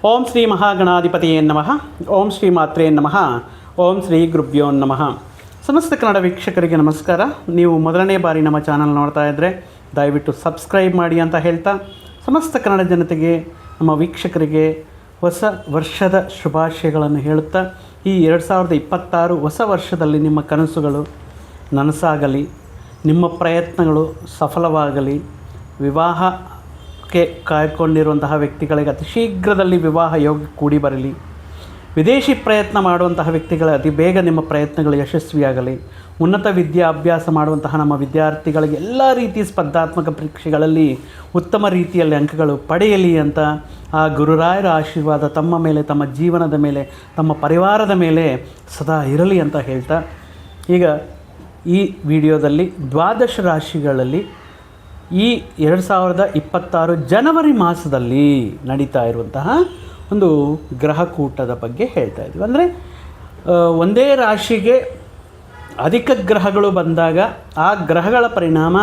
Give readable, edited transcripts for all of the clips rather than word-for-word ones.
ಓಂ ಶ್ರೀ ಮಹಾಗಣಾಧಿಪತಿಯೇ ನಮಃ. ಓಂ ಶ್ರೀ ಮಾತ್ರೇ ನಮಃ. ಓಂ ಶ್ರೀ ಗುರುಭ್ಯೋ ನಮಃ. ಸಮಸ್ತ ಕನ್ನಡ ವೀಕ್ಷಕರಿಗೆ ನಮಸ್ಕಾರ. ನೀವು ಮೊದಲನೇ ಬಾರಿ ನಮ್ಮ ಚಾನಲ್ ನೋಡ್ತಾ ಇದ್ದರೆ ದಯವಿಟ್ಟು ಸಬ್ಸ್ಕ್ರೈಬ್ ಮಾಡಿ ಅಂತ ಹೇಳ್ತಾ, ಸಮಸ್ತ ಕನ್ನಡ ಜನತೆಗೆ, ನಮ್ಮ ವೀಕ್ಷಕರಿಗೆ ಹೊಸ ವರ್ಷದ ಶುಭಾಶಯಗಳನ್ನು ಹೇಳುತ್ತಾ, ಈ 2026 ಹೊಸ ವರ್ಷದಲ್ಲಿ ನಿಮ್ಮ ಕನಸುಗಳು ನನಸಾಗಲಿ, ನಿಮ್ಮ ಪ್ರಯತ್ನಗಳು ಸಫಲವಾಗಲಿ, ವಿವಾಹಕ್ಕೆ ಕಾಯ್ಕೊಂಡಿರುವಂತಹ ವ್ಯಕ್ತಿಗಳಿಗೆ ಅತಿ ಶೀಘ್ರದಲ್ಲಿ ವಿವಾಹ ಯೋಗ ಕೂಡಿ ಬರಲಿ, ವಿದೇಶಿ ಪ್ರಯತ್ನ ಮಾಡುವಂತಹ ವ್ಯಕ್ತಿಗಳ ಅತಿ ಬೇಗ ನಿಮ್ಮ ಪ್ರಯತ್ನಗಳು ಯಶಸ್ವಿಯಾಗಲಿ, ಉನ್ನತ ವಿದ್ಯಾಭ್ಯಾಸ ಮಾಡುವಂತಹ ನಮ್ಮ ವಿದ್ಯಾರ್ಥಿಗಳಿಗೆ ಎಲ್ಲ ರೀತಿಯ ಸ್ಪರ್ಧಾತ್ಮಕ ಪರೀಕ್ಷೆಗಳಲ್ಲಿ ಉತ್ತಮ ರೀತಿಯಲ್ಲಿ ಅಂಕಗಳು ಪಡೆಯಲಿ ಅಂತ ಆ ಗುರುರಾಯರ ಆಶೀರ್ವಾದ ತಮ್ಮ ಮೇಲೆ, ತಮ್ಮ ಜೀವನದ ಮೇಲೆ, ತಮ್ಮ ಪರಿವಾರದ ಮೇಲೆ ಸದಾ ಇರಲಿ ಅಂತ ಹೇಳ್ತಾ, ಈಗ ಈ ವಿಡಿಯೋದಲ್ಲಿ ದ್ವಾದಶ ರಾಶಿಗಳಲ್ಲಿ ಈ 2026 ಜನವರಿ ಮಾಸದಲ್ಲಿ ನಡೀತಾ ಇರುವಂತಹ ಒಂದು ಗ್ರಹಕೂಟದ ಬಗ್ಗೆ ಹೇಳ್ತಾ ಇದ್ದೀವಿ. ಅಂದರೆ ಒಂದೇ ರಾಶಿಗೆ ಅಧಿಕ ಗ್ರಹಗಳು ಬಂದಾಗ ಆ ಗ್ರಹಗಳ ಪರಿಣಾಮ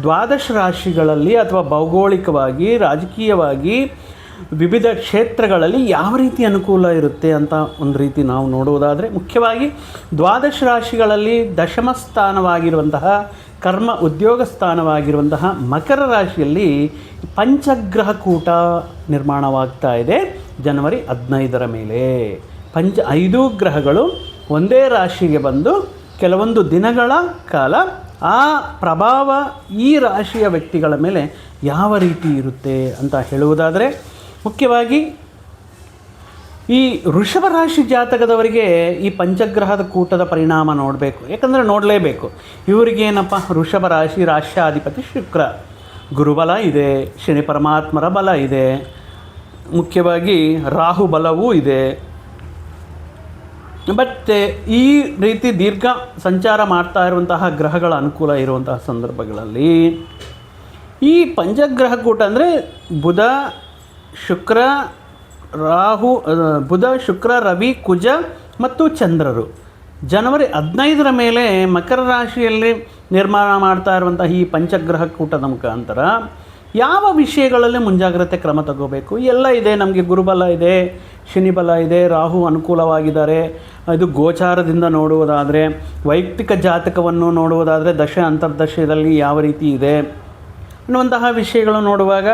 ದ್ವಾದಶ ರಾಶಿಗಳಲ್ಲಿ ಅಥವಾ ಭೌಗೋಳಿಕವಾಗಿ, ರಾಜಕೀಯವಾಗಿ, ವಿವಿಧ ಕ್ಷೇತ್ರಗಳಲ್ಲಿ ಯಾವ ರೀತಿ ಅನುಕೂಲ ಇರುತ್ತೆ ಅಂತ ಒಂದು ರೀತಿ ನಾವು ನೋಡುವುದಾದರೆ, ಮುಖ್ಯವಾಗಿ ದ್ವಾದಶ ರಾಶಿಗಳಲ್ಲಿ ದಶಮ ಸ್ಥಾನವಾಗಿರುವಂತಹ ಕರ್ಮ ಉದ್ಯೋಗ ಸ್ಥಾನವಾಗಿರುವಂತಹ ಮಕರ ರಾಶಿಯಲ್ಲಿ ಪಂಚಗ್ರಹ ಕೂಟ ನಿರ್ಮಾಣವಾಗ್ತಾ ಇದೆ ಜನವರಿ 15ರ ಮೇಲೆ. 5 ಗ್ರಹಗಳು ಒಂದೇ ರಾಶಿಗೆ ಬಂದು ಕೆಲವೊಂದು ದಿನಗಳ ಕಾಲ ಆ ಪ್ರಭಾವ ಈ ರಾಶಿಯ ವ್ಯಕ್ತಿಗಳ ಮೇಲೆ ಯಾವ ರೀತಿ ಇರುತ್ತೆ ಅಂತ ಹೇಳುವುದಾದರೆ, ಮುಖ್ಯವಾಗಿ ಈ ವೃಷಭ ರಾಶಿ ಜಾತಕದವರಿಗೆ ಈ ಪಂಚಗ್ರಹದ ಕೂಟದ ಪರಿಣಾಮ ನೋಡಬೇಕು. ಯಾಕಂದರೆ ನೋಡಲೇಬೇಕು. ಇವರಿಗೇನಪ್ಪ, ವೃಷಭ ರಾಶಿ ರಾಶ್ಯಾಧಿಪತಿ ಶುಕ್ರ, ಗುರುಬಲ ಇದೆ, ಶನಿ ಪರಮಾತ್ಮರ ಬಲ ಇದೆ, ಮುಖ್ಯವಾಗಿ ರಾಹು ಬಲವೂ ಇದೆ. ಮತ್ತು ಈ ರೀತಿ ದೀರ್ಘ ಸಂಚಾರ ಮಾಡ್ತಾ ಇರುವಂತಹ ಗ್ರಹಗಳ ಅನುಕೂಲ ಇರುವಂತಹ ಸಂದರ್ಭಗಳಲ್ಲಿ ಈ ಪಂಚಗ್ರಹ ಕೂಟ ಅಂದರೆ ಬುಧ ಶುಕ್ರ ರವಿ ಕುಜ ಮತ್ತು ಚಂದ್ರರು ಜನವರಿ 15ರ ಮೇಲೆ ಮಕರ ರಾಶಿಯಲ್ಲಿ ನಿರ್ಮಾಣ ಮಾಡ್ತಾ ಇರುವಂಥ ಈ ಪಂಚಗ್ರಹ ಕೂಟದ ಮುಖಾಂತರ ಯಾವ ವಿಷಯಗಳಲ್ಲಿ ಮುಂಜಾಗ್ರತೆ ಕ್ರಮ ತಗೋಬೇಕು ಎಲ್ಲ ಇದೆ. ನಮಗೆ ಗುರುಬಲ ಇದೆ, ಶನಿ ಬಲ ಇದೆ, ರಾಹು ಅನುಕೂಲವಾಗಿದ್ದಾರೆ. ಇದು ಗೋಚಾರದಿಂದ ನೋಡುವುದಾದರೆ, ವೈಯಕ್ತಿಕ ಜಾತಕವನ್ನು ನೋಡುವುದಾದರೆ ದಶ ಅಂತರ್ದಶದಲ್ಲಿ ಯಾವ ರೀತಿ ಇದೆ ಅನ್ನುವಂತಹ ವಿಷಯಗಳು ನೋಡುವಾಗ,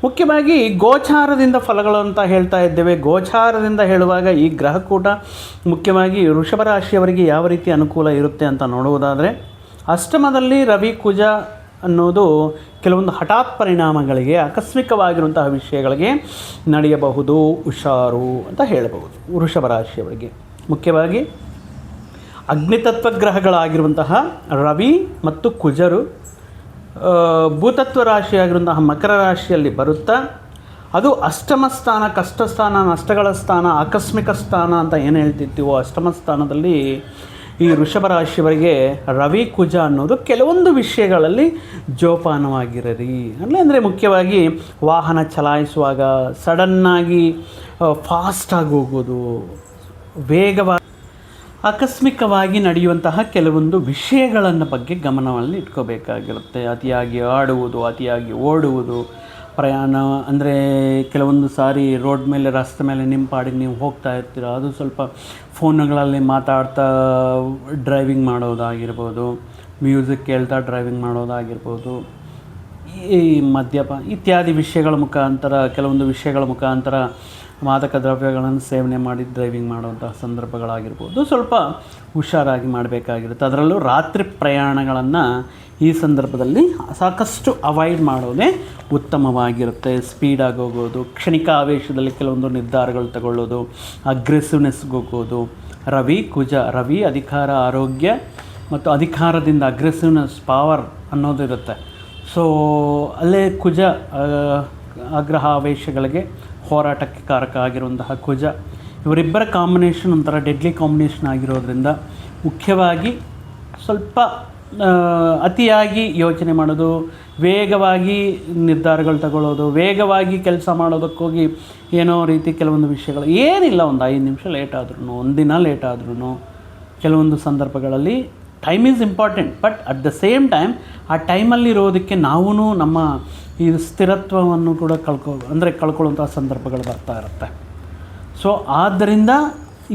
ಮುಖ್ಯವಾಗಿ ಗೋಚಾರದಿಂದ ಫಲಗಳು ಅಂತ ಹೇಳ್ತಾ ಇದ್ದೇವೆ. ಗೋಚಾರದಿಂದ ಹೇಳುವಾಗ ಈ ಗ್ರಹಕೂಟ ಮುಖ್ಯವಾಗಿ ವೃಷಭ ರಾಶಿಯವರಿಗೆ ಯಾವ ರೀತಿ ಅನುಕೂಲ ಇರುತ್ತೆ ಅಂತ ನೋಡುವುದಾದರೆ, ಅಷ್ಟಮದಲ್ಲಿ ರವಿ ಕುಜ ಅನ್ನೋದು ಕೆಲವೊಂದು ಹಠಾತ್ ಪರಿಣಾಮಗಳಿಗೆ, ಆಕಸ್ಮಿಕವಾಗಿರುವಂತಹ ವಿಷಯಗಳಿಗೆ ನಡೆಯಬಹುದು, ಹುಷಾರು ಅಂತ ಹೇಳಬಹುದು. ವೃಷಭ ರಾಶಿಯವರಿಗೆ ಮುಖ್ಯವಾಗಿ ಅಗ್ನಿತತ್ವ ಗ್ರಹಗಳಾಗಿರುವಂತಹ ರವಿ ಮತ್ತು ಕುಜರು ಭೂತತ್ವ ರಾಶಿಯಾಗಿರುವಂತಹ ಮಕರ ರಾಶಿಯಲ್ಲಿ ಬರುತ್ತಾ, ಅದು ಅಷ್ಟಮ ಸ್ಥಾನ, ಕಷ್ಟ ಸ್ಥಾನ, ನಷ್ಟಗಳ ಸ್ಥಾನ, ಆಕಸ್ಮಿಕ ಸ್ಥಾನ ಅಂತ ಏನು ಹೇಳ್ತಿರ್ತೀವೋ ಅಷ್ಟಮ ಸ್ಥಾನದಲ್ಲಿ ಈ ವೃಷಭ ರಾಶಿಯವರಿಗೆ ರವಿ ಕುಜ ಅನ್ನೋದು ಕೆಲವೊಂದು ವಿಷಯಗಳಲ್ಲಿ ಜೋಪಾನವಾಗಿರಲಿ. ಅಂದರೆ ಮುಖ್ಯವಾಗಿ ವಾಹನ ಚಲಾಯಿಸುವಾಗ ಸಡನ್ನಾಗಿ ಫಾಸ್ಟಾಗಿ ಹೋಗೋದು, ವೇಗವಾಗಿ ಆಕಸ್ಮಿಕವಾಗಿ ನಡೆಯುವಂತಹ ಕೆಲವೊಂದು ವಿಷಯಗಳನ್ನು ಬಗ್ಗೆ ಗಮನದಲ್ಲಿ ಇಟ್ಕೋಬೇಕಾಗಿರುತ್ತೆ. ಅತಿಯಾಗಿ ಆಡುವುದು, ಅತಿಯಾಗಿ ಓಡುವುದು, ಪ್ರಯಾಣ ಅಂದರೆ ಕೆಲವೊಂದು ಸಾರಿ ರೋಡ್ ಮೇಲೆ, ರಸ್ತೆ ಮೇಲೆ ನಿಮ್ಮ ಪಾಡಿಗೆ ನೀವು ಹೋಗ್ತಾ ಇರ್ತೀರ, ಅದು ಸ್ವಲ್ಪ ಫೋನ್ಗಳಲ್ಲಿ ಮಾತಾಡ್ತಾ ಡ್ರೈವಿಂಗ್ ಮಾಡೋದಾಗಿರ್ಬೋದು, ಮ್ಯೂಸಿಕ್ ಕೇಳ್ತಾ ಡ್ರೈವಿಂಗ್ ಮಾಡೋದಾಗಿರ್ಬೋದು, ಈ ಮದ್ಯಪ ಇತ್ಯಾದಿ ವಿಷಯಗಳ ಮುಖಾಂತರ, ಕೆಲವೊಂದು ವಿಷಯಗಳ ಮುಖಾಂತರ ಮಾದಕ ದ್ರವ್ಯಗಳನ್ನು ಸೇವನೆ ಮಾಡಿ ಡ್ರೈವಿಂಗ್ ಮಾಡುವಂತಹ ಸಂದರ್ಭಗಳಾಗಿರ್ಬೋದು, ಸ್ವಲ್ಪ ಹುಷಾರಾಗಿ ಮಾಡಬೇಕಾಗಿರುತ್ತೆ. ಅದರಲ್ಲೂ ರಾತ್ರಿ ಪ್ರಯಾಣಗಳನ್ನು ಈ ಸಂದರ್ಭದಲ್ಲಿ ಸಾಕಷ್ಟು ಅವಾಯ್ಡ್ ಮಾಡೋದೇ ಉತ್ತಮವಾಗಿರುತ್ತೆ. ಸ್ಪೀಡಾಗಿ ಹೋಗೋದು, ಕ್ಷಣಿಕ ಆವೇಶದಲ್ಲಿ ಕೆಲವೊಂದು ನಿರ್ಧಾರಗಳು ತಗೊಳ್ಳೋದು, ಅಗ್ರೆಸಿವ್ನೆಸ್ಗೆ ಹೋಗೋದು. ರವಿ ಕುಜ, ರವಿ ಅಧಿಕಾರ, ಆರೋಗ್ಯ ಮತ್ತು ಅಧಿಕಾರದಿಂದ ಅಗ್ರೆಸಿವ್ನೆಸ್, ಪವರ್ ಅನ್ನೋದಿರುತ್ತೆ. ಸೊ ಅಲ್ಲೇ ಕುಜ ಆಗ್ರಹ ಆವೇಶಗಳಿಗೆ, ಹೋರಾಟಕ್ಕೆ ಕಾರಕ ಆಗಿರುವಂತಹ ಕುಜ, ಇವರಿಬ್ಬರ ಕಾಂಬಿನೇಷನ್ ಒಂಥರ ಡೆಡ್ಲಿ ಕಾಂಬಿನೇಷನ್ ಆಗಿರೋದ್ರಿಂದ ಮುಖ್ಯವಾಗಿ ಸ್ವಲ್ಪ ಅತಿಯಾಗಿ ಯೋಚನೆ ಮಾಡೋದು, ವೇಗವಾಗಿ ನಿರ್ಧಾರಗಳು ತಗೊಳ್ಳೋದು, ವೇಗವಾಗಿ ಕೆಲಸ ಮಾಡೋದಕ್ಕೋಗಿ ಏನೋ ರೀತಿ ಕೆಲವೊಂದು ವಿಷಯಗಳು ಏನಿಲ್ಲ, ಒಂದು 5 ನಿಮಿಷ ಲೇಟ್ ಆದ್ರೂ, ಒಂದು ದಿನ ಲೇಟ್ ಆದ್ರೂ, ಕೆಲವೊಂದು ಸಂದರ್ಭಗಳಲ್ಲಿ time is important. But at the same time ಆ ಟೈಮಲ್ಲಿರೋದಕ್ಕೆ ನಾವು ನಮ್ಮ ಈ ಸ್ಥಿರತ್ವವನ್ನು ಕೂಡ ಕಳ್ಕೊಳ್ಳುವಂಥ ಸಂದರ್ಭಗಳು ಬರ್ತಾ ಇರುತ್ತೆ. ಸೊ ಆದ್ದರಿಂದ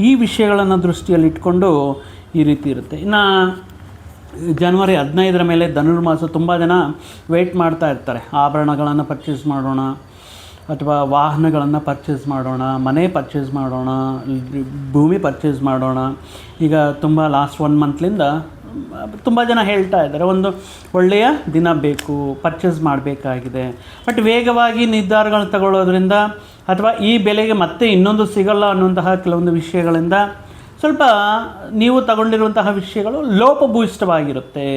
ಈ ವಿಷಯಗಳನ್ನು ದೃಷ್ಟಿಯಲ್ಲಿಟ್ಕೊಂಡು ಈ ರೀತಿ ಇರುತ್ತೆ. ಇನ್ನು ಜನವರಿ 15 ಮೇಲೆ ಧನುರ್ಮಾಸ. ತುಂಬ ಜನ ವೆಯ್ಟ್ ಮಾಡ್ತಾ ಇರ್ತಾರೆ, ಆಭರಣಗಳನ್ನು ಪರ್ಚೇಸ್ ಮಾಡೋಣ ಅಥವಾ ವಾಹನಗಳನ್ನು ಪರ್ಚೇಸ್ ಮಾಡೋಣ, ಮನೆ ಪರ್ಚೇಸ್ ಮಾಡೋಣ, ಭೂಮಿ ಪರ್ಚೇಸ್ ಮಾಡೋಣ. ಈಗ ತುಂಬ ಲಾಸ್ಟ್ 1 ಮಂತ್ಲಿಂದ ತುಂಬ ಜನ ಹೇಳ್ತಾ ಇದ್ದಾರೆ, ಒಂದು ಒಳ್ಳೆಯ ದಿನ ಬೇಕು, ಪರ್ಚೇಸ್ ಮಾಡಬೇಕಾಗಿದೆ. ಬಟ್ ವೇಗವಾಗಿ ನಿರ್ಧಾರಗಳು ತಗೊಳ್ಳೋದ್ರಿಂದ ಅಥವಾ ಈ ಬೆಲೆಗೆ ಮತ್ತೆ ಇನ್ನೊಂದು ಸಿಗಲ್ಲ ಅನ್ನುವಂತಹ ಕೆಲವೊಂದು ವಿಷಯಗಳಿಂದ ಸ್ವಲ್ಪ ನೀವು ತಗೊಂಡಿರುವಂತಹ ವಿಷಯಗಳು ಲೋಪಭೂಯಿಷ್ಠವಾಗಿರುತ್ತೆ,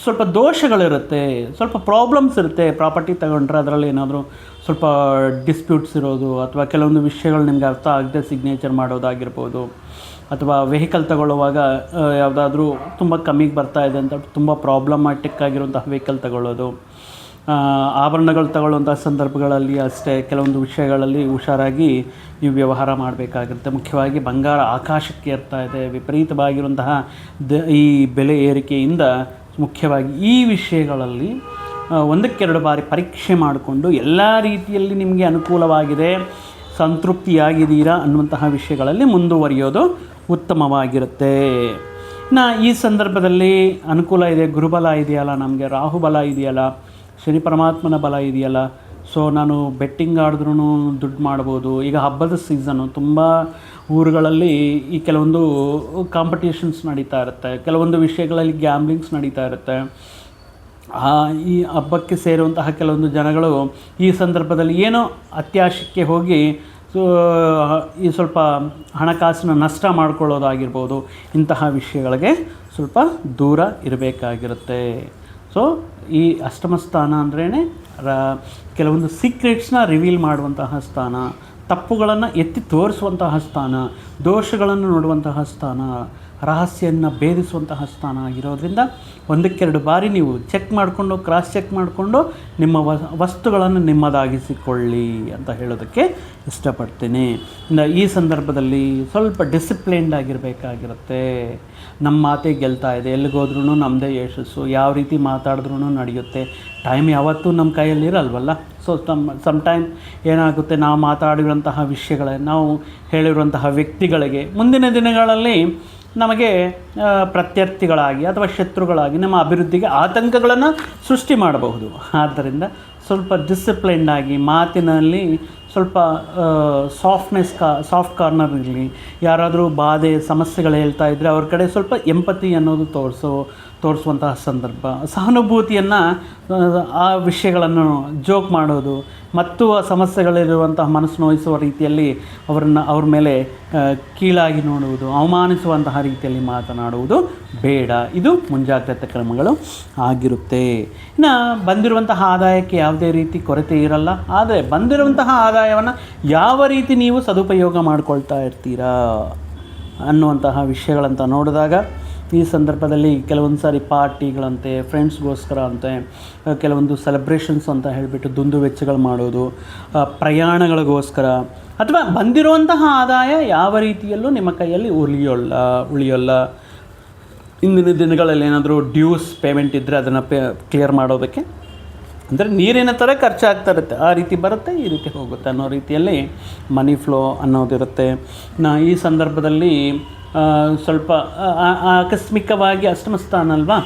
ಸ್ವಲ್ಪ ದೋಷಗಳಿರುತ್ತೆ, ಸ್ವಲ್ಪ ಪ್ರಾಬ್ಲಮ್ಸ್ ಇರುತ್ತೆ. ಪ್ರಾಪರ್ಟಿ ತಗೊಂಡ್ರೆ ಅದರಲ್ಲಿ ಏನಾದರೂ ಸ್ವಲ್ಪ ಡಿಸ್ಪ್ಯೂಟ್ಸ್ ಇರೋದು ಅಥವಾ ಕೆಲವೊಂದು ವಿಷಯಗಳು ನಿಮಗೆ ಅರ್ಥ ಆಗದೆ ಸಿಗ್ನೇಚರ್ ಮಾಡೋದಾಗಿರ್ಬೋದು, ಅಥವಾ ವೆಹಿಕಲ್ ತಗೊಳ್ಳುವಾಗ ಯಾವುದಾದ್ರೂ ತುಂಬ ಕಮ್ಮಿಗೆ ಬರ್ತಾ ಇದೆ ಅಂತ ತುಂಬ ಪ್ರಾಬ್ಲಮ್ಯಾಟಿಕ್ ಆಗಿರುವಂತಹ ವೆಹಿಕಲ್ ತಗೊಳ್ಳೋದು. ಆಭರಣಗಳು ತಗೊಳ್ಳುವಂಥ ಸಂದರ್ಭಗಳಲ್ಲಿ ಅಷ್ಟೇ ಕೆಲವೊಂದು ವಿಷಯಗಳಲ್ಲಿ ಹುಷಾರಾಗಿ ನೀವು ವ್ಯವಹಾರ ಮಾಡಬೇಕಾಗಿರುತ್ತೆ. ಮುಖ್ಯವಾಗಿ ಬಂಗಾರ ಆಕಾಶಕ್ಕೆ ಏರ್ತಾ ಇದೆ, ವಿಪರೀತವಾಗಿರುವಂತಹ ಈ ಬೆಲೆ ಏರಿಕೆಯಿಂದ ಮುಖ್ಯವಾಗಿ ಈ ವಿಷಯಗಳಲ್ಲಿ 1-2 ಬಾರಿ ಪರೀಕ್ಷೆ ಮಾಡಿಕೊಂಡು ಎಲ್ಲ ರೀತಿಯಲ್ಲಿ ನಿಮಗೆ ಅನುಕೂಲವಾಗಿದೆ, ಸಂತೃಪ್ತಿಯಾಗಿದ್ದೀರಾ ಅನ್ನುವಂತಹ ವಿಷಯಗಳಲ್ಲಿ ಮುಂದುವರಿಯೋದು ಉತ್ತಮವಾಗಿರುತ್ತೆ. ಇನ್ನು ಈ ಸಂದರ್ಭದಲ್ಲಿ ಅನುಕೂಲ ಇದೆ, ಗುರುಬಲ ಇದೆಯಲ್ಲ, ನಮಗೆ ರಾಹುಬಲ ಇದೆಯಲ್ಲ, ಶನಿ ಪರಮಾತ್ಮನ ಬಲ ಇದೆಯಲ್ಲ. ಸೊ ನಾನು ಬೆಟ್ಟಿಂಗ್ ಆಡಿದ್ರೂ ದುಡ್ಡು ಮಾಡ್ಬೋದು. ಈಗ ಹಬ್ಬದ ಸೀಸನು, ತುಂಬ ಊರುಗಳಲ್ಲಿ ಈ ಕೆಲವೊಂದು ಕಾಂಪಿಟೇಷನ್ಸ್ ನಡೀತಾ ಇರುತ್ತೆ, ಕೆಲವೊಂದು ವಿಷಯಗಳಲ್ಲಿ ಗ್ಯಾಮ್ಲಿಂಗ್ಸ್ ನಡೀತಾ ಇರುತ್ತೆ. ಈ ಹಬ್ಬಕ್ಕೆ ಸೇರುವಂತಹ ಕೆಲವೊಂದು ಜನಗಳು ಈ ಸಂದರ್ಭದಲ್ಲಿ ಏನೋ ಅತ್ಯಾಶಕ್ಕೆ ಹೋಗಿ ಈ ಸ್ವಲ್ಪ ಹಣಕಾಸಿನ ನಷ್ಟ ಮಾಡ್ಕೊಳ್ಳೋದಾಗಿರ್ಬೋದು, ಇಂತಹ ವಿಷಯಗಳಿಗೆ ಸ್ವಲ್ಪ ದೂರ ಇರಬೇಕಾಗಿರುತ್ತೆ. ಸೊ ಈ ಅಷ್ಟಮ ಸ್ಥಾನ ಅಂದ್ರೇ ಕೆಲವೊಂದು ಸೀಕ್ರೆಟ್ಸ್ನ ರಿವೀಲ್ ಮಾಡುವಂತಹ ಸ್ಥಾನ, ತಪ್ಪುಗಳನ್ನು ಎತ್ತಿ ತೋರಿಸುವಂತಹ ಸ್ಥಾನ, ದೋಷಗಳನ್ನು ನೋಡುವಂತಹ ಸ್ಥಾನ, ರಹಸ್ಯವನ್ನು ಭೇದಿಸುವಂತಹ ಸ್ಥಾನ ಆಗಿರೋದ್ರಿಂದ 1-2 ಬಾರಿ ನೀವು ಚೆಕ್ ಮಾಡಿಕೊಂಡು, ಕ್ರಾಸ್ ಚೆಕ್ ಮಾಡಿಕೊಂಡು ನಿಮ್ಮ ವಸ್ತುಗಳನ್ನು ನಿಮ್ಮದಾಗಿಸಿಕೊಳ್ಳಿ ಅಂತ ಹೇಳೋದಕ್ಕೆ ಇಷ್ಟಪಡ್ತೀನಿ. ಈ ಸಂದರ್ಭದಲ್ಲಿ ಸ್ವಲ್ಪ ಡಿಸಿಪ್ಲಿನ್ಡ್ ಆಗಿರಬೇಕಾಗಿರುತ್ತೆ. ನಮ್ಮ ಮಾತೇ ಗೆಲ್ತಾ ಇದೆ, ಎಲ್ಲಿಗೋದ್ರೂ ನಮ್ಮದೇ ಯಶಸ್ಸು, ಯಾವ ರೀತಿ ಮಾತಾಡಿದ್ರೂ ನಡೆಯುತ್ತೆ. ಟೈಮ್ ಯಾವತ್ತೂ ನಮ್ಮ ಕೈಯಲ್ಲಿರಲ್ವಲ್ಲ. ಸೊ ಸಮ್ಟೈಮ್ ಏನಾಗುತ್ತೆ, ನಾವು ಮಾತಾಡಿರುವಂತಹ ವಿಷಯಗಳೇ, ನಾವು ಹೇಳಿರುವಂತಹ ವ್ಯಕ್ತಿಗಳಿಗೆ ಮುಂದಿನ ದಿನಗಳಲ್ಲಿ ನಮಗೆ ಪ್ರತ್ಯರ್ಥಿಗಳಾಗಿ ಅಥವಾ ಶತ್ರುಗಳಾಗಿ ನಮ್ಮ ಅಭಿವೃದ್ಧಿಗೆ ಆತಂಕಗಳನ್ನು ಸೃಷ್ಟಿ ಮಾಡಬಹುದು. ಆದ್ದರಿಂದ ಸ್ವಲ್ಪ ಡಿಸಿಪ್ಲೈನ್ಡ್ ಆಗಿ ಮಾತಿನಲ್ಲಿ ಸ್ವಲ್ಪ ಸಾಫ್ಟ್ ಕಾರ್ನರ್ ಇರಲಿ. ಯಾರಾದರೂ ಬಾಧೆ ಸಮಸ್ಯೆಗಳು ಹೇಳ್ತಾ ಇದ್ದರೆ ಅವ್ರ ಕಡೆ ಸ್ವಲ್ಪ ಎಂಪತಿ ಅನ್ನೋದು ತೋರಿಸುವಂತಹ ಸಂದರ್ಭ, ಸಹಾನುಭೂತಿಯನ್ನು, ಆ ವಿಷಯಗಳನ್ನು ಜೋಕ್ ಮಾಡೋದು ಮತ್ತು ಆ ಸಮಸ್ಯೆಗಳಿರುವಂತಹ ಮನಸ್ಸು ನೋಯಿಸುವ ರೀತಿಯಲ್ಲಿ ಅವ್ರ ಮೇಲೆ ಕೀಳಾಗಿ ನೋಡುವುದು, ಅವಮಾನಿಸುವಂತಹ ರೀತಿಯಲ್ಲಿ ಮಾತನಾಡುವುದು ಬೇಡ. ಇದು ಮುಂಜಾಗ್ರತೆ ಕ್ರಮಗಳು ಆಗಿರುತ್ತೆ. ಇನ್ನು ಬಂದಿರುವಂತಹ ಆದಾಯಕ್ಕೆ ಯಾವುದೇ ರೀತಿ ಕೊರತೆ ಇರಲ್ಲ. ಆದರೆ ಬಂದಿರುವಂತಹ ಆದಾಯವನ್ನು ಯಾವ ರೀತಿ ನೀವು ಸದುಪಯೋಗ ಮಾಡ್ಕೊಳ್ತಾ ಇರ್ತೀರಾ ಅನ್ನುವಂತಹ ವಿಷಯಗಳಂತ ನೋಡಿದಾಗ ಈ ಸಂದರ್ಭದಲ್ಲಿ ಕೆಲವೊಂದು ಸಾರಿ ಪಾರ್ಟಿಗಳಂತೆ, ಫ್ರೆಂಡ್ಸ್ಗೋಸ್ಕರ ಅಂತೆ, ಕೆಲವೊಂದು ಸೆಲೆಬ್ರೇಷನ್ಸ್ ಅಂತ ಹೇಳಿಬಿಟ್ಟು ದುಂದು ವೆಚ್ಚಗಳು ಮಾಡೋದು, ಪ್ರಯಾಣಗಳಿಗೋಸ್ಕರ, ಅಥವಾ ಬಂದಿರುವಂತಹ ಆದಾಯ ಯಾವ ರೀತಿಯಲ್ಲೂ ನಿಮ್ಮ ಕೈಯಲ್ಲಿ ಉಳಿಯೋಲ್ಲ. ಇಂದಿನ ದಿನಗಳಲ್ಲಿ ಏನಾದರೂ ಡ್ಯೂಸ್ ಪೇಮೆಂಟ್ ಇದ್ದರೆ ಅದನ್ನು ಕ್ಲಿಯರ್ ಮಾಡೋದಕ್ಕೆ, ಅಂದರೆ ನೀರಿನ ಥರ ಖರ್ಚಾಗ್ತಾ ಇರುತ್ತೆ, ಆ ರೀತಿ ಬರುತ್ತೆ, ಈ ರೀತಿ ಹೋಗುತ್ತೆ ಅನ್ನೋ ರೀತಿಯಲ್ಲಿ ಮನಿ ಫ್ಲೋ ಅನ್ನೋದಿರುತ್ತೆ. ಈ ಸಂದರ್ಭದಲ್ಲಿ ಸ್ವಲ್ಪ ಆಕಸ್ಮಿಕವಾಗಿ ಅಷ್ಟಮ ಸ್ಥಾನ ಅಲ್ವಾ,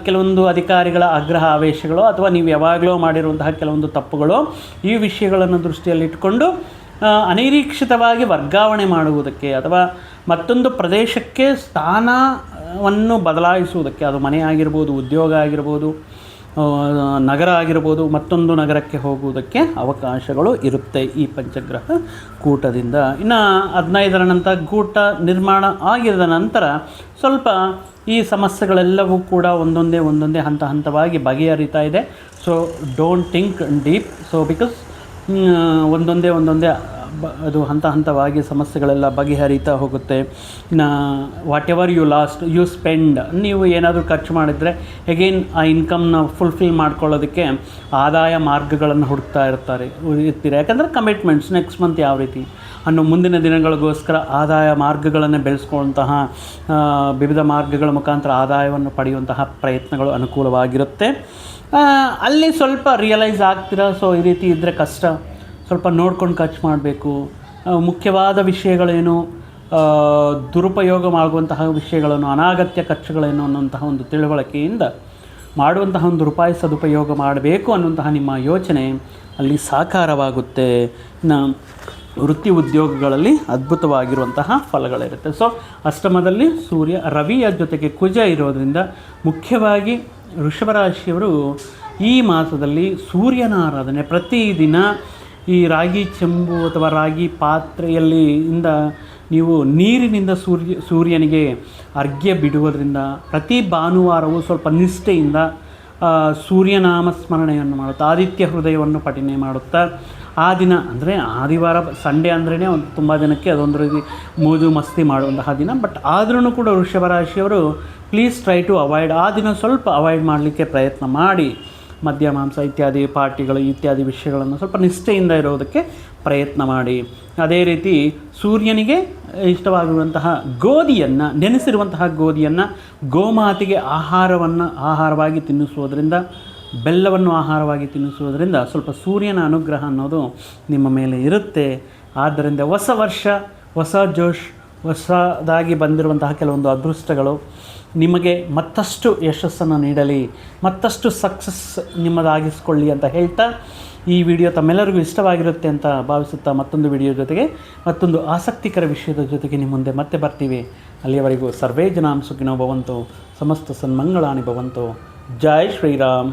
ಕೆಲವೊಂದು ಅಧಿಕಾರಿಗಳ ಆಗ್ರಹ ಆವೇಶಗಳು ಅಥವಾ ನೀವು ಯಾವಾಗಲೂ ಮಾಡಿರುವಂತಹ ಕೆಲವೊಂದು ತಪ್ಪುಗಳು, ಈ ವಿಷಯಗಳನ್ನು ದೃಷ್ಟಿಯಲ್ಲಿಟ್ಟುಕೊಂಡು ಅನಿರೀಕ್ಷಿತವಾಗಿ ವರ್ಗಾವಣೆ ಮಾಡುವುದಕ್ಕೆ ಅಥವಾ ಮತ್ತೊಂದು ಪ್ರದೇಶಕ್ಕೆ ಸ್ಥಾನವನ್ನು ಬದಲಾಯಿಸುವುದಕ್ಕೆ, ಅದು ಮನೆ ಆಗಿರ್ಬೋದು, ಉದ್ಯೋಗ ಆಗಿರ್ಬೋದು, ನಗರ ಆಗಿರ್ಬೋದು, ಮತ್ತೊಂದು ನಗರಕ್ಕೆ ಹೋಗುವುದಕ್ಕೆ ಅವಕಾಶಗಳು ಇರುತ್ತೆ ಈ ಪಂಚಗ್ರಹ ಕೂಟದಿಂದ. ಇನ್ನು 15ರ ನಂತರ ಕೂಟ ನಿರ್ಮಾಣ ಆಗಿದ ನಂತರ ಸ್ವಲ್ಪ ಈ ಸಮಸ್ಯೆಗಳೆಲ್ಲವೂ ಕೂಡ ಒಂದೊಂದೇ ಹಂತವಾಗಿ ಬಗೆಹರಿತಾ ಇದೆ. So don't think deep. So because ಒಂದೊಂದೇ ಅದು ಹಂತವಾಗಿ ಸಮಸ್ಯೆಗಳೆಲ್ಲ ಬಗೆಹರಿತಾ ಹೋಗುತ್ತೆ. ಇನ್ನು ವಾಟ್ ಎವರ್ ಯು ಸ್ಪೆಂಡ್, ನೀವು ಏನಾದರೂ ಖರ್ಚು ಮಾಡಿದರೆ ಅಗೇನ್ ಆ ಇನ್ಕಮ್ನ ಫುಲ್ಫಿಲ್ ಮಾಡ್ಕೊಳ್ಳೋದಕ್ಕೆ ಆದಾಯ ಮಾರ್ಗಗಳನ್ನು ಹುಡುಕ್ತಾ ಇರ್ತೀರ. ಯಾಕಂದರೆ ಕಮಿಟ್ಮೆಂಟ್ಸ್ ನೆಕ್ಸ್ಟ್ ಮಂತ್ ಯಾವ ರೀತಿ, ಅನ್ನೋ ಮುಂದಿನ ದಿನಗಳಿಗೋಸ್ಕರ ಆದಾಯ ಮಾರ್ಗಗಳನ್ನು ಬೆಳೆಸ್ಕೊಳ್ಳುವಂತಹ ವಿವಿಧ ಮಾರ್ಗಗಳ ಮುಖಾಂತರ ಆದಾಯವನ್ನು ಪಡೆಯುವಂತಹ ಪ್ರಯತ್ನಗಳು ಅನುಕೂಲವಾಗಿರುತ್ತೆ. ಅಲ್ಲಿ ಸ್ವಲ್ಪ ರಿಯಲೈಸ್ ಆಗ್ತೀರಾ, ಸೊ ಈ ರೀತಿ ಇದ್ದರೆ ಕಷ್ಟ, ಸ್ವಲ್ಪ ನೋಡ್ಕೊಂಡು ಖರ್ಚು ಮಾಡಬೇಕು, ಮುಖ್ಯವಾದ ವಿಷಯಗಳೇನು, ದುರುಪಯೋಗವಾಗುವಂತಹ ವಿಷಯಗಳನ್ನು, ಅನಾಗತ್ಯ ಖರ್ಚುಗಳೇನು ಅನ್ನುವಂತಹ ಒಂದು ತಿಳುವಳಿಕೆಯಿಂದ ಮಾಡುವಂತಹ ಒಂದು ರೂಪಾಯಿ ಸದುಪಯೋಗ ಮಾಡಬೇಕು ಅನ್ನುವಂತಹ ನಿಮ್ಮ ಯೋಚನೆ ಅಲ್ಲಿ ಸಾಕಾರವಾಗುತ್ತೆ. ಇನ್ನು ವೃತ್ತಿ ಉದ್ಯೋಗಗಳಲ್ಲಿ ಅದ್ಭುತವಾಗಿರುವಂತಹ ಫಲಗಳಿರುತ್ತೆ. ಸೊ ಅಷ್ಟಮದಲ್ಲಿ ಸೂರ್ಯ, ರವಿಯ ಜೊತೆಗೆ ಕುಜ ಇರೋದರಿಂದ ಮುಖ್ಯವಾಗಿ ವೃಷಭ ರಾಶಿಯವರು ಈ ಮಾಸದಲ್ಲಿ ಸೂರ್ಯನ ಆರಾಧನೆ ಪ್ರತಿದಿನ ಈ ರಾಗಿ ಚೆಂಬು ಅಥವಾ ರಾಗಿ ಪಾತ್ರೆಯಲ್ಲಿ ನೀವು ನೀರಿನಿಂದ ಸೂರ್ಯನಿಗೆ ಅರ್ಘ್ಯ ಬಿಡುವುದರಿಂದ ಪ್ರತಿ ಭಾನುವಾರವೂ ಸ್ವಲ್ಪ ನಿಷ್ಠೆಯಿಂದ ಸೂರ್ಯನಾಮ ಸ್ಮರಣೆಯನ್ನು ಮಾಡುತ್ತಾ ಆದಿತ್ಯ ಹೃದಯವನ್ನು ಪಠನೆ ಮಾಡುತ್ತಾ ಆ ದಿನ ಅಂದರೆ ಆದಿವಾರ ಸಂಡೇ ಅಂದ್ರೇ ಒಂದು ತುಂಬ ಜನಕ್ಕೆ ಅದೊಂದು ರೀತಿ ಮೋಜು ಮಸ್ತಿ ಮಾಡುವಂತಹ ದಿನ. ಬಟ್ ಆದ್ರೂ ಕೂಡ ವೃಷಭ ರಾಶಿಯವರು ಪ್ಲೀಸ್ ಟ್ರೈ ಟು ಅವಾಯ್ಡ್, ಆ ದಿನ ಸ್ವಲ್ಪ ಅವಾಯ್ಡ್ ಮಾಡಲಿಕ್ಕೆ ಪ್ರಯತ್ನ ಮಾಡಿ. ಮದ್ಯ ಮಾಂಸ ಇತ್ಯಾದಿ ಪಾರ್ಟಿಗಳು ಇತ್ಯಾದಿ ವಿಷಯಗಳನ್ನು ಸ್ವಲ್ಪ ನಿಷ್ಠೆಯಿಂದ ಇರೋದಕ್ಕೆ ಪ್ರಯತ್ನ ಮಾಡಿ. ಅದೇ ರೀತಿ ಸೂರ್ಯನಿಗೆ ಇಷ್ಟವಾಗುವಂತಹ ಗೋಧಿಯನ್ನು, ನೆನೆಸಿರುವಂತಹ ಗೋಧಿಯನ್ನು ಗೋಮಾತೆಗೆ ಆಹಾರವಾಗಿ ತಿನ್ನಿಸುವುದರಿಂದ, ಬೆಲ್ಲವನ್ನು ಆಹಾರವಾಗಿ ತಿನ್ನಿಸುವುದರಿಂದ ಸ್ವಲ್ಪ ಸೂರ್ಯನ ಅನುಗ್ರಹ ಅನ್ನೋದು ನಿಮ್ಮ ಮೇಲೆ ಇರುತ್ತೆ. ಆದ್ದರಿಂದ ಹೊಸ ವರ್ಷ, ಹೊಸ ಜೋಶ್, ಹೊಸದಾಗಿ ಬಂದಿರುವಂತಹ ಕೆಲವೊಂದು ಅದೃಷ್ಟಗಳು ನಿಮಗೆ ಮತ್ತಷ್ಟು ಯಶಸ್ಸನ್ನು ನೀಡಲಿ, ಮತ್ತಷ್ಟು ಸಕ್ಸಸ್ ನಿಮ್ಮದಾಗಿಸ್ಕೊಳ್ಳಿ ಅಂತ ಹೇಳ್ತಾ ಈ ವಿಡಿಯೋ ತಮ್ಮೆಲ್ಲರಿಗೂ ಇಷ್ಟವಾಗಿರುತ್ತೆ ಅಂತ ಭಾವಿಸುತ್ತಾ ಮತ್ತೊಂದು ವಿಡಿಯೋ ಜೊತೆಗೆ ಮತ್ತೊಂದು ಆಸಕ್ತಿಕರ ವಿಷಯದ ಜೊತೆಗೆ ನಿಮ್ಮ ಮುಂದೆ ಮತ್ತೆ ಬರ್ತೀವಿ. ಅಲ್ಲಿಯವರೆಗೂ ಸರ್ವೇ ಜನಾಂ ಸುಖಿನೋ ಭವಂತು, ಸಮಸ್ತ ಸನ್ಮಂಗಳಾನಿ ಭವಂತು. ಜೈ ಶ್ರೀರಾಮ್.